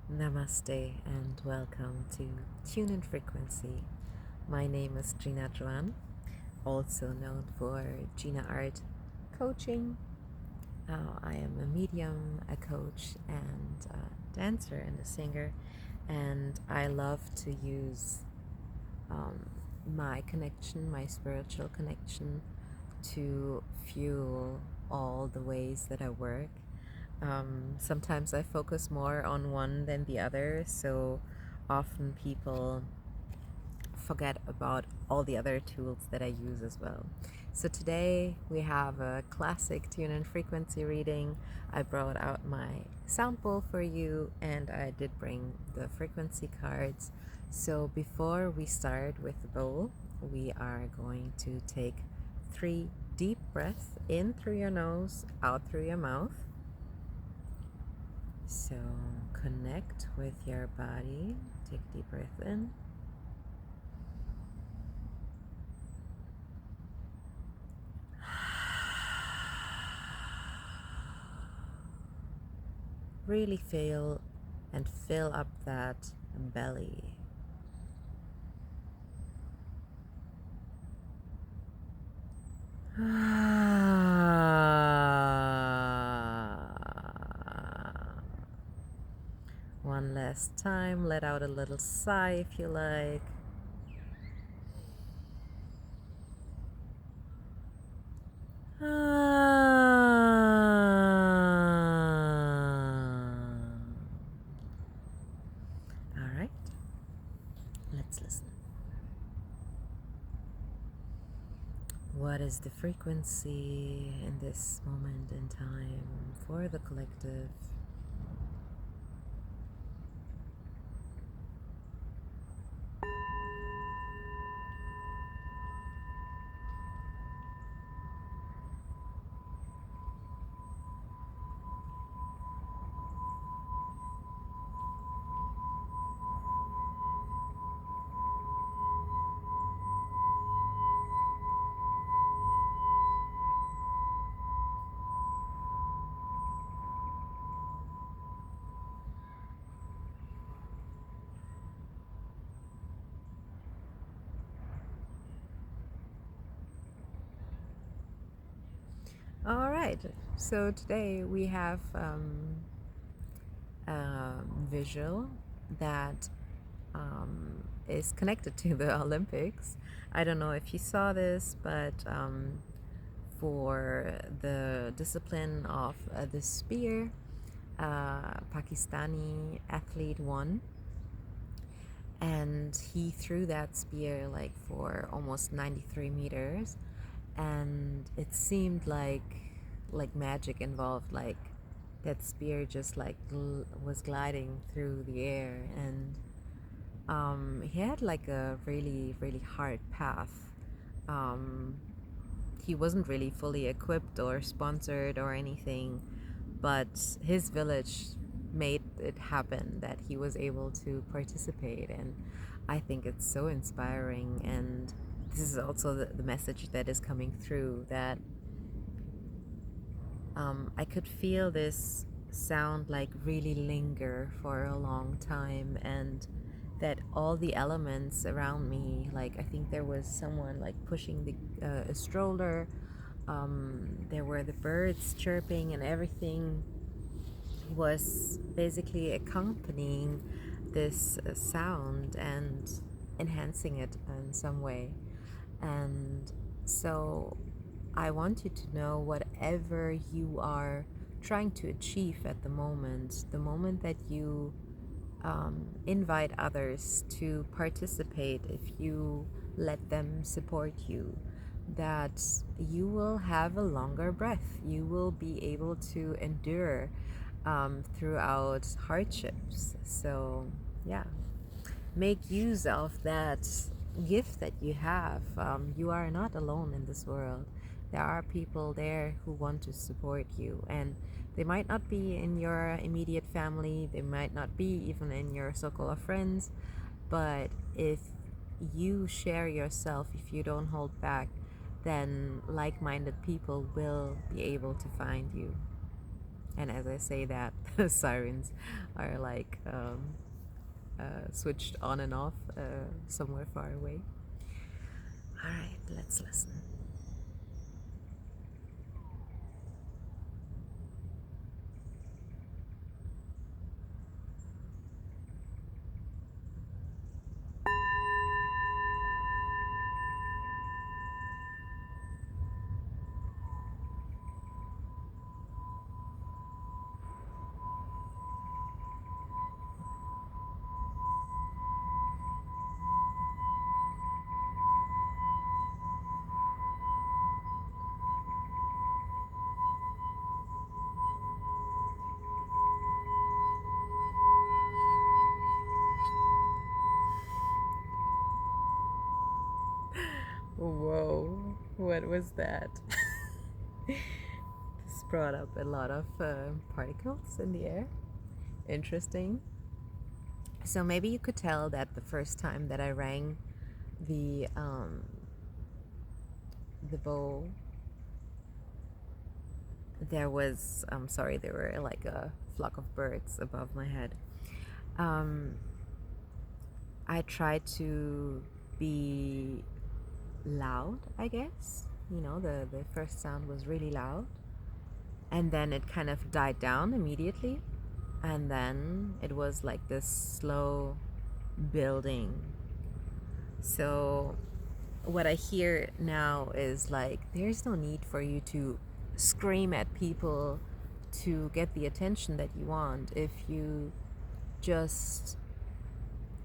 Namaste and welcome to Tune in Frequency. My name is Jeena Joan, also known for Jeena Art Coaching. I am a medium, a coach, and a dancer and a singer, and I love to use my connection, my spiritual connection, to fuel all the ways that I work. Sometimes I focus more on one than the other, so often people forget about all the other tools that I use as well. So today we have a classic tune and frequency reading. I brought out my Soundbowl for you, and I did bring the frequency cards. So before we start with the bowl, we are going to take 3 deep breaths in through your nose, out through your mouth. So connect with your body. Take a deep breath in. Really feel and fill up that belly. One last time, let out a little sigh if you like. All right, let's listen. What is the frequency in this moment in time for the collective? All right, so today we have a visual that is connected to the Olympics. I don't know if you saw this, but for the discipline of the spear, Pakistani athlete won, and he threw that spear like for almost 93 meters, and it seemed like magic involved, like that spear just like was gliding through the air, and he had like a really hard path. um, he wasn't really fully equipped or sponsored or anything, but his village made it happen that he was able to participate, and I think it's so inspiring. And this is also the message that is coming through, that I could feel this sound like really linger for a long time, and that all the elements around me, like I think there was someone like pushing a stroller, there were the birds chirping, and everything was basically accompanying this sound and enhancing it in some way. And so I want you to know, whatever you are trying to achieve at the moment that you invite others to participate, if you let them support you, that you will have a longer breath. You will be able to endure throughout hardships. So, yeah, make use of that gift that you have. You are not alone in this world. There are people there who want to support you, and they might not be in your immediate family, they might not be even in your circle of friends, but if you share yourself, if you don't hold back, then like minded people will be able to find you. And as I say that, the sirens are like switched on and off somewhere far away. All right, let's listen. Whoa, what was that? This brought up a lot of particles in the air. Interesting. So maybe you could tell that the first time that I rang the bowl, there was sorry, there were like a flock of birds above my head. Um, I tried to be loud, I guess. You know, the first sound was really loud, and then it kind of died down immediately, and then it was like this slow building. So what I hear now is like there's no need for you to scream at people to get the attention that you want. If you just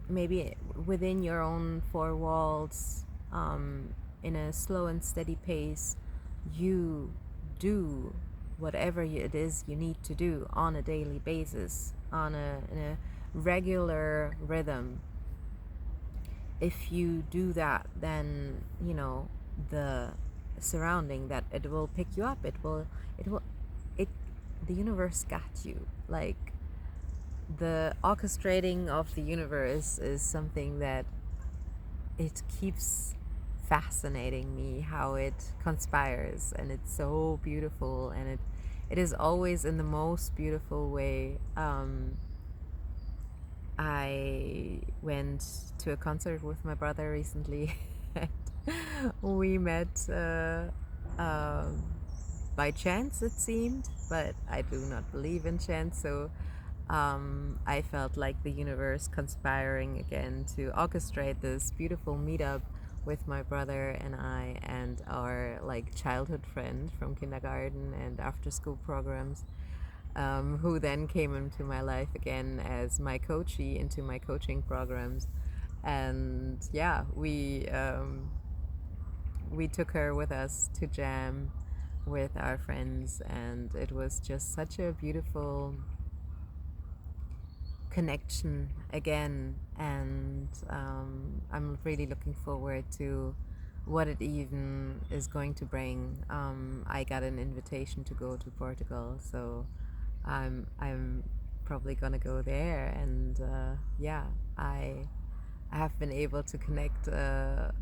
maybe within your own four walls, in a slow and steady pace, you do whatever it is you need to do on a daily basis, in a regular rhythm. If you do that, then you know the surrounding that it will pick you up. It the universe got you. Like the orchestrating of the universe is something that it keeps fascinating me, how it conspires, and it's so beautiful, and it is always in the most beautiful way. I went to a concert with my brother recently. And we met by chance, it seemed, but I do not believe in chance. So I felt like the universe conspiring again to orchestrate this beautiful meetup with my brother and I and our like childhood friend from kindergarten and after school programs, who then came into my life again as my coachee into my coaching programs. And yeah, we took her with us to jam with our friends, and it was just such a beautiful connection again. And I'm really looking forward to what it even is going to bring. I got an invitation to go to Portugal, so I'm probably gonna go there. And yeah, I have been able to connect a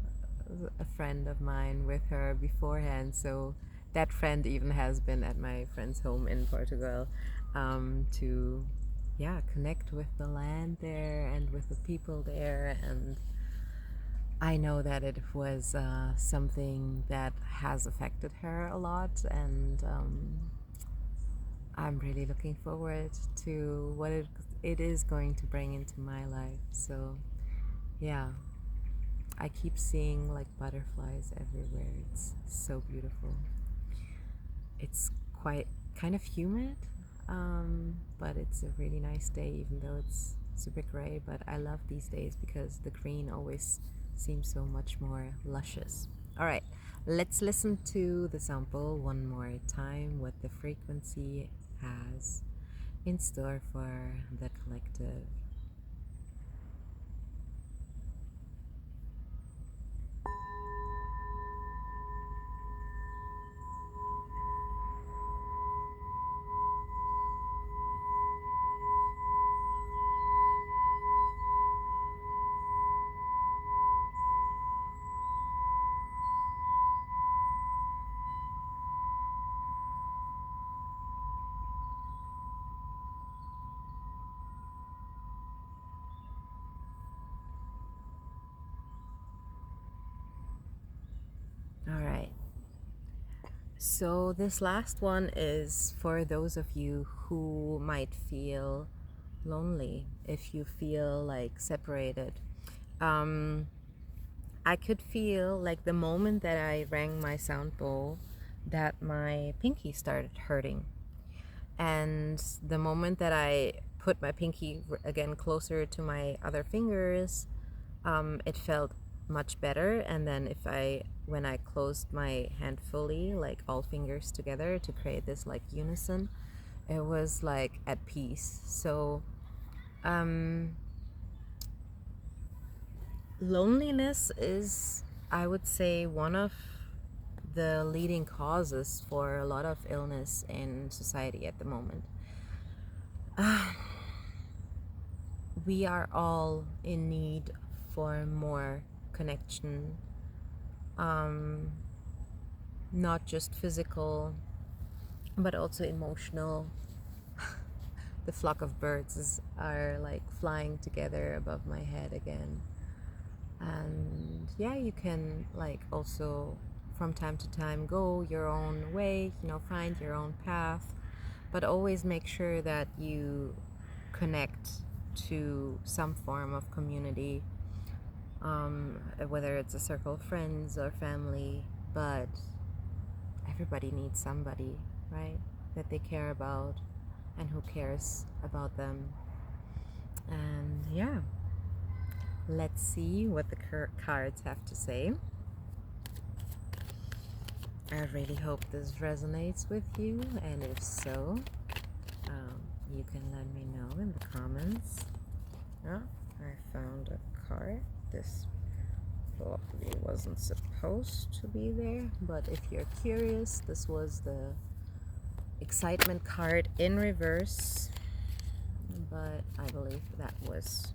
friend of mine with her beforehand, so that friend even has been at my friend's home in Portugal, to yeah, connect with the land there and with the people there. And I know that it was something that has affected her a lot, and I'm really looking forward to what it is going to bring into my life. So yeah, I keep seeing like butterflies everywhere. It's so beautiful. It's quite kind of humid, but it's a really nice day, even though it's super gray. But I love these days because the green always seems so much more luscious. All right, let's listen to the sample one more time, what the frequency has in store for the collective. So, this last one is for those of you who might feel lonely, if you feel like separated. Um, I could feel like the moment that I rang my sound bowl that my pinky started hurting. And the moment that I put my pinky again closer to my other fingers, it felt much better. And then when I closed my hand fully, like all fingers together to create this like unison, it was like at peace. So um, loneliness is, I would say, one of the leading causes for a lot of illness in society at the moment. We are all in need for more connection, not just physical, but also emotional. The flock of are like flying together above my head again. And yeah, you can like also from time to time go your own way, find your own path, but always make sure that you connect to some form of community, whether it's a circle of friends or family, but everybody needs somebody, right, that they care about and who cares about them. And yeah, let's see what the cards have to say. I really hope this resonates with you, and if so, you can let me know in the comments. Oh, I found a card. This probably wasn't supposed to be there, but if you're curious, this was the excitement card in reverse, but I believe that was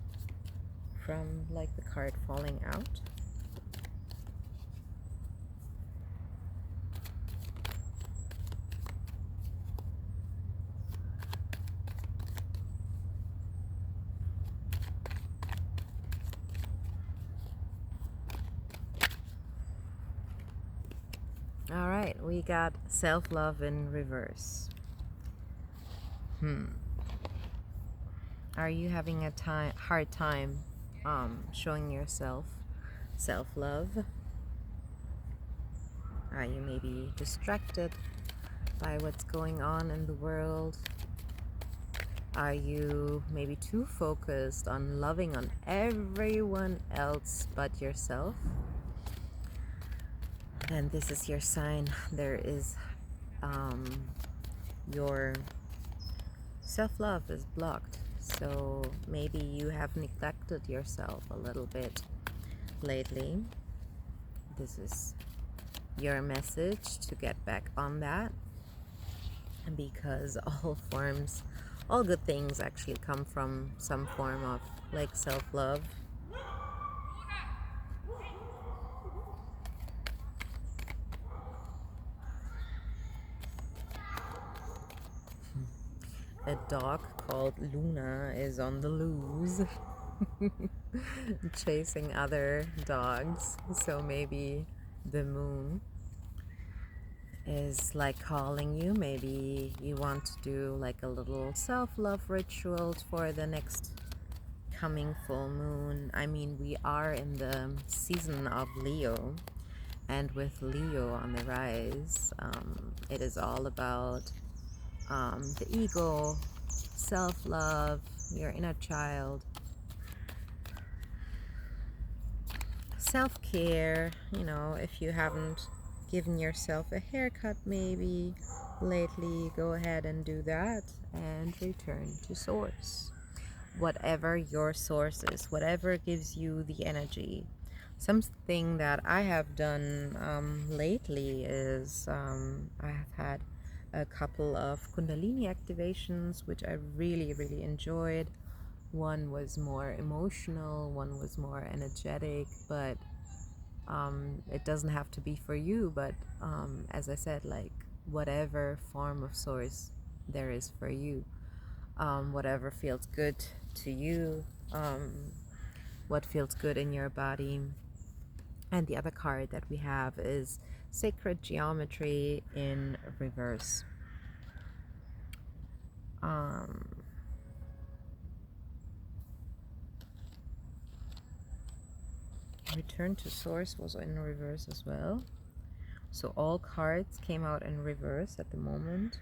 from like the card falling out. All right, we got self-love in reverse. Are you having a hard time showing yourself self-love? Are you maybe distracted by what's going on in the world? Are you maybe too focused on loving on everyone else but yourself? Then this is your sign. There is your self-love is blocked. So maybe you have neglected yourself a little bit lately. This is your message to get back on that, because all good things actually come from some form of like self-love. A dog called Luna is on the loose, chasing other dogs. So maybe the moon is like calling you. Maybe you want to do like a little self-love ritual for the next coming full moon. I mean, we are in the season of Leo, and with Leo on the rise, it is all about the ego, self-love, your inner child, self-care. If you haven't given yourself a haircut maybe lately, go ahead and do that and return to source. Whatever your source is, whatever gives you the energy. Something that I have done lately is I have had a couple of Kundalini activations, which I really, really enjoyed. One was more emotional, one was more energetic, but it doesn't have to be for you. But as I said, like whatever form of source there is for you, whatever feels good to you, what feels good in your body. And the other card that we have is sacred geometry in reverse. Return to source was in reverse as well. So all cards came out in reverse at the moment.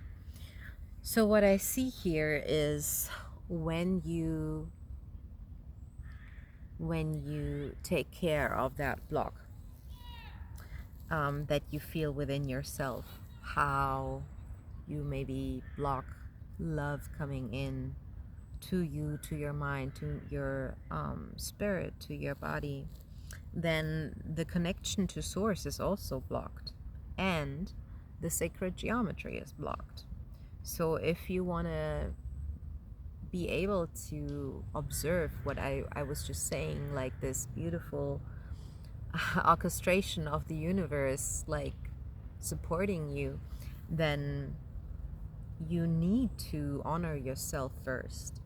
So what I see here is when you take care of that block that you feel within yourself, how you maybe block love coming in to you, to your mind, to your spirit, to your body, then the connection to source is also blocked and the sacred geometry is blocked. So if you want to be able to observe what I was just saying, like this beautiful orchestration of the universe, like supporting you, then you need to honor yourself first.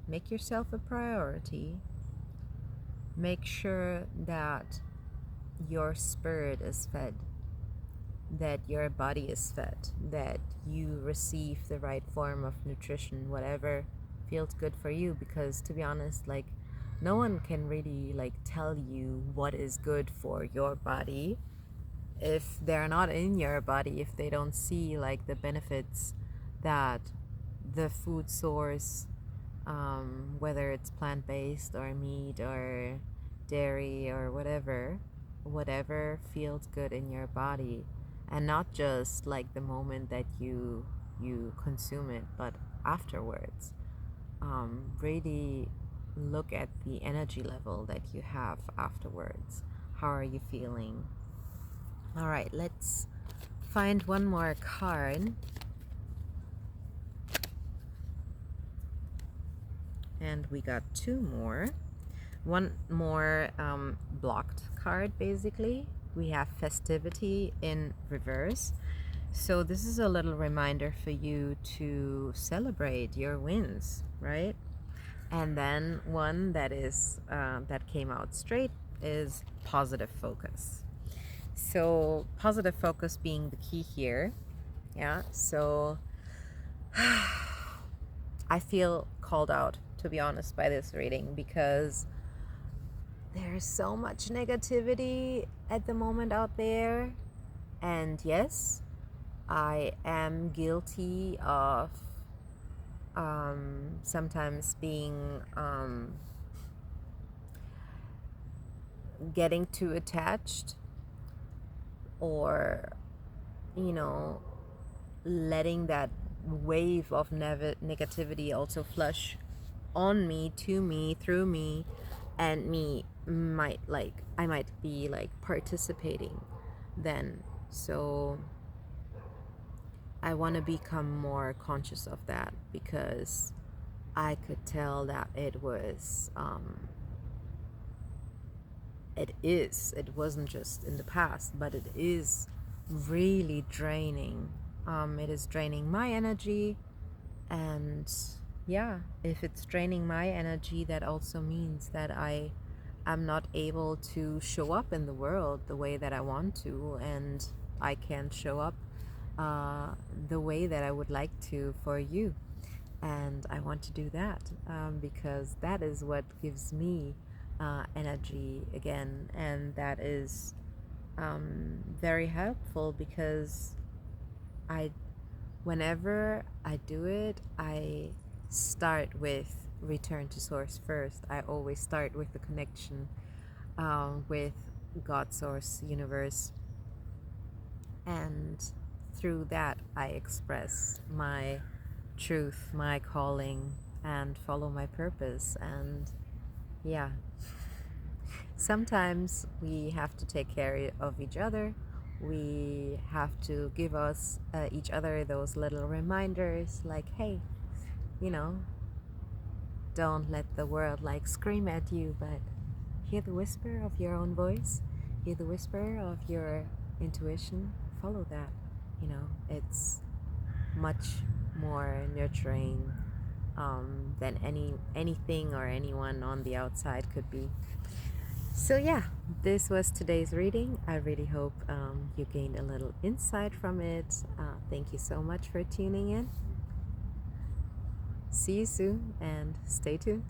Make yourself a priority. Make sure that your spirit is fed, that your body is fed, that you receive the right form of nutrition, whatever feels good for you. Because to be honest, like, no one can really like tell you what is good for your body if they're not in your body, if they don't see like the benefits that the food source, whether it's plant-based or meat or dairy or whatever feels good in your body, and not just like the moment that you consume it, but afterwards. Really look at the energy level that you have afterwards. How are you feeling? All right, let's find one more card. And we got two more. One more blocked card, basically. We have festivity in reverse. So this is a little reminder for you to celebrate your wins, right? And then one that is that came out straight is positive focus. So positive focus being the key here. Yeah. So I feel called out, to be honest, by this reading, because there's so much negativity at the moment out there. And yes, I am guilty of sometimes being getting too attached, or letting that wave of negativity also flush on me, to me, through me, and I might be like participating then. So I want to become more conscious of that, because I could tell that it wasn't just in the past, but it is really draining. It is draining my energy, and yeah, if it's draining my energy, that also means that I am not able to show up in the world the way that I want to, and I can't show up the way that I would like to for you. And I want to do that because that is what gives me energy again, and that is very helpful, because whenever I do it, I start with return to source first. I always start with the connection with God, source, universe, and through that I express my truth, my calling, and follow my purpose. And yeah, sometimes we have to take care of each other. We have to give us each other those little reminders, like, hey, you know, don't let the world like scream at you, but hear the whisper of your own voice, hear the whisper of your intuition, follow that. It's much more nurturing than anything or anyone on the outside could be. So, yeah, this was today's reading. I really hope you gained a little insight from it. Thank you so much for tuning in. See you soon and stay tuned.